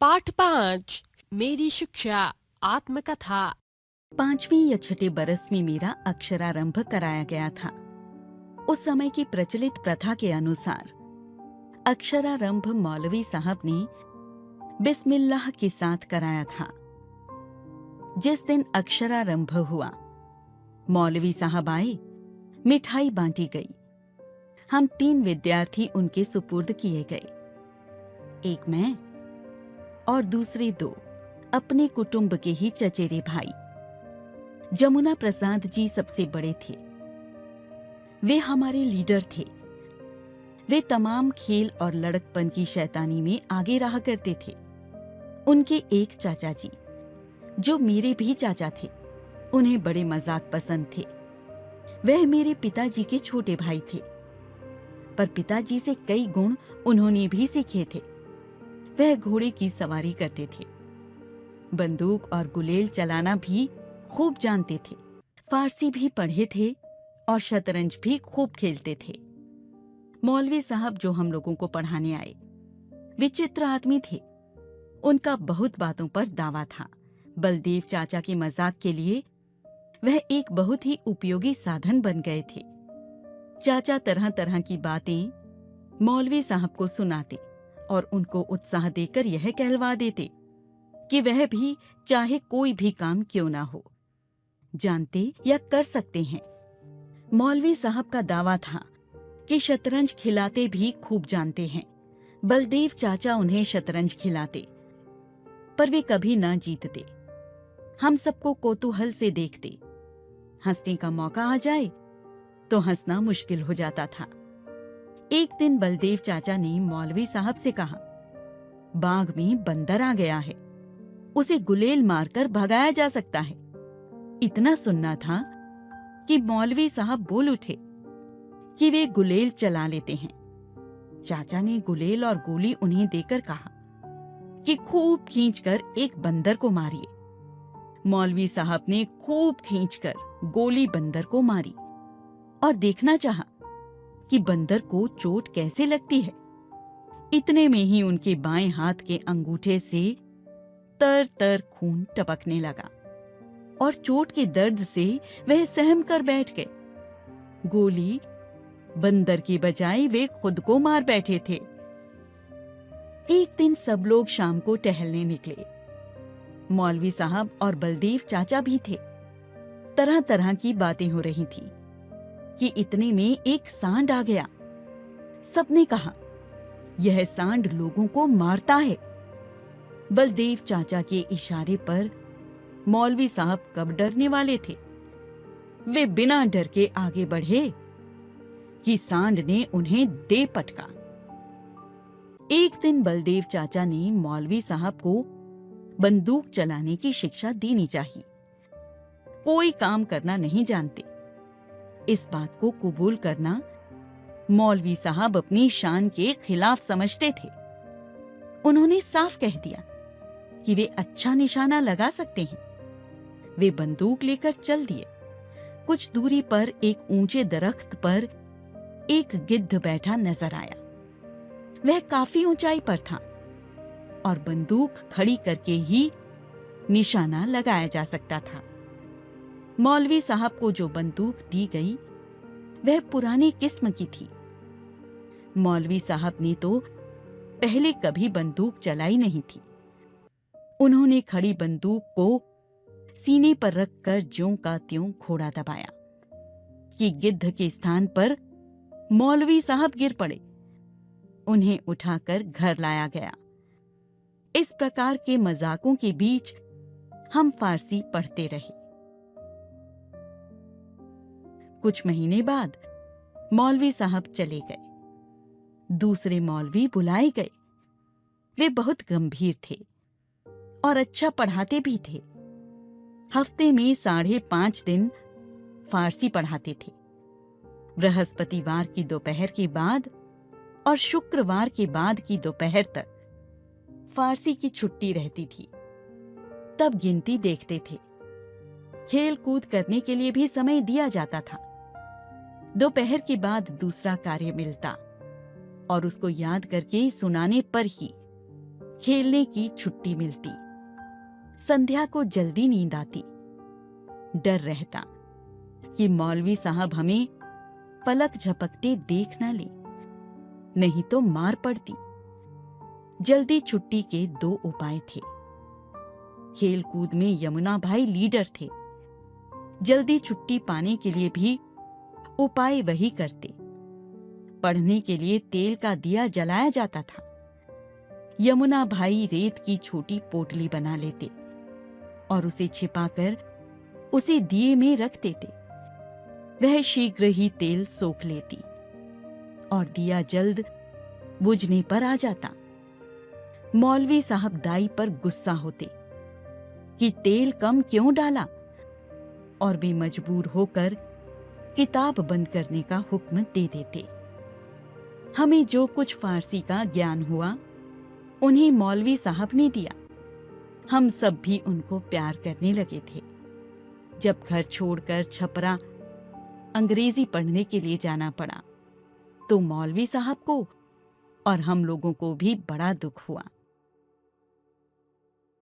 पाठ 5 मेरी शिक्षा आत्मकथा। 5वीं या छठे बरस में मेरा अक्षरारंभ कराया गया था। उस समय की प्रचलित प्रथा के अनुसार अक्षरारंभ मौलवी साहब ने बिस्मिल्लाह के साथ कराया था। जिस दिन अक्षरारंभ हुआ, मौलवी साहब आए, मिठाई बांटी गई। हम 3 विद्यार्थी उनके सुपुर्द किए गए। एक मैं और दूसरे 2 अपने कुटुंब के ही चचेरे भाई। जमुना प्रसाद जी सबसे बड़े थे। वे हमारे लीडर थे। वे तमाम खेल और लड़कपन की शैतानी में आगे रहा करते थे। उनके एक चाचा जी, जो मेरे भी चाचा थे, उन्हें बड़े मजाक पसंद थे। वह मेरे पिताजी के छोटे भाई थे, पर पिताजी से कई गुण उन्होंने भी सीखे थे। वह घोड़े की सवारी करते थे, बंदूक और गुलेल चलाना भी खूब जानते थे, फारसी भी पढ़े थे और शतरंज भी खूब खेलते थे। मौलवी साहब जो हम लोगों को पढ़ाने आए, विचित्र आदमी थे। उनका बहुत बातों पर दावा था। बलदेव चाचा के मजाक के लिए वह एक बहुत ही उपयोगी साधन बन गए थे। चाचा तरह तरह की बातें मौलवी साहब को सुनाते और उनको उत्साह देकर यह कहलवा देते कि वह भी चाहे कोई भी काम क्यों ना हो, जानते या कर सकते हैं। मौलवी साहब का दावा था कि शतरंज खिलाते भी खूब जानते हैं। बलदेव चाचा उन्हें शतरंज खिलाते, पर वे कभी ना जीतते। हम सबको कौतूहल से देखते। हंसने का मौका आ जाए तो हंसना मुश्किल हो जाता था। एक दिन बलदेव चाचा ने मौलवी साहब से कहा, बाग में बंदर आ गया है, उसे गुलेल मारकर भगाया जा सकता है। इतना सुनना था कि मौलवी साहब बोल उठे कि वे गुलेल चला लेते हैं। चाचा ने गुलेल और गोली उन्हें देकर कहा कि खूब खींचकर एक बंदर को मारिए। मौलवी साहब ने खूब खींचकर गोली बंदर को मारी और देखना चाहा कि बंदर को चोट कैसे लगती है। इतने में ही उनके बाएं हाथ के अंगूठे से तर तर खून टपकने लगा और चोट के दर्द से वह सहम कर बैठ गए। गोली बंदर की बजाय वे खुद को मार बैठे थे। एक दिन सब लोग शाम को टहलने निकले। मौलवी साहब और बलदेव चाचा भी थे। तरह तरह की बातें हो रही थी कि इतने में एक सांड आ गया। सबने कहा, यह सांड लोगों को मारता है। बलदेव चाचा के इशारे पर मौलवी साहब कब डरने वाले थे। वे बिना डर के आगे बढ़े कि सांड ने उन्हें दे पटका। एक दिन बलदेव चाचा ने मौलवी साहब को बंदूक चलाने की शिक्षा देनी चाहिए। कोई काम करना नहीं जानते, इस बात को कबूल करना मौलवी साहब अपनी शान के खिलाफ समझते थे। उन्होंने साफ कह दिया कि वे अच्छा निशाना लगा सकते हैं। वे बंदूक लेकर चल दिए। कुछ दूरी पर एक ऊंचे दरख्त पर एक गिद्ध बैठा नजर आया। वह काफी ऊंचाई पर था और बंदूक खड़ी करके ही निशाना लगाया जा सकता था। मौलवी साहब को जो बंदूक दी गई वह पुरानी किस्म की थी। मौलवी साहब ने तो पहले कभी बंदूक चलाई नहीं थी। उन्होंने खड़ी बंदूक को सीने पर रखकर ज्यों का त्यों घोड़ा दबाया कि गिद्ध के स्थान पर मौलवी साहब गिर पड़े। उन्हें उठाकर घर लाया गया। इस प्रकार के मजाकों के बीच हम फारसी पढ़ते रहे। कुछ महीने बाद मौलवी साहब चले गए। दूसरे मौलवी बुलाए गए। वे बहुत गंभीर थे और अच्छा पढ़ाते भी थे। हफ्ते में 5.5 दिन फारसी पढ़ाते थे। बृहस्पतिवार की दोपहर के बाद और शुक्रवार के बाद की दोपहर तक फारसी की छुट्टी रहती थी। तब गिनती देखते थे। खेल कूद करने के लिए भी समय दिया जाता था। दोपहर के बाद दूसरा कार्य मिलता और उसको याद करके सुनाने पर ही खेलने की छुट्टी मिलती। संध्या को जल्दी नींद आती। डर रहता कि मौलवी साहब हमें पलक झपकते देख न ले, नहीं तो मार पड़ती। जल्दी छुट्टी के 2 उपाय थे। खेल कूद में यमुना भाई लीडर थे। जल्दी छुट्टी पाने के लिए भी उपाय वही करते। पढ़ने के लिए तेल का दिया जलाया जाता था। यमुना भाई रेत की छोटी पोटली बना लेते और उसे छिपाकर उसे दिए में रख देते। वह शीघ्र ही तेल सोख लेती और दिया जल्द बुझने पर आ जाता। मौलवी साहब दाई पर गुस्सा होते कि तेल कम क्यों डाला, और भी मजबूर होकर किताब बंद करने का हुक्म दे देते। हमें जो कुछ फारसी का ज्ञान हुआ उन्हें मौलवी साहब ने दिया। हम सब भी उनको प्यार करने लगे थे। जब घर छोड़कर छपरा अंग्रेजी पढ़ने के लिए जाना पड़ा तो मौलवी साहब को और हम लोगों को भी बड़ा दुख हुआ।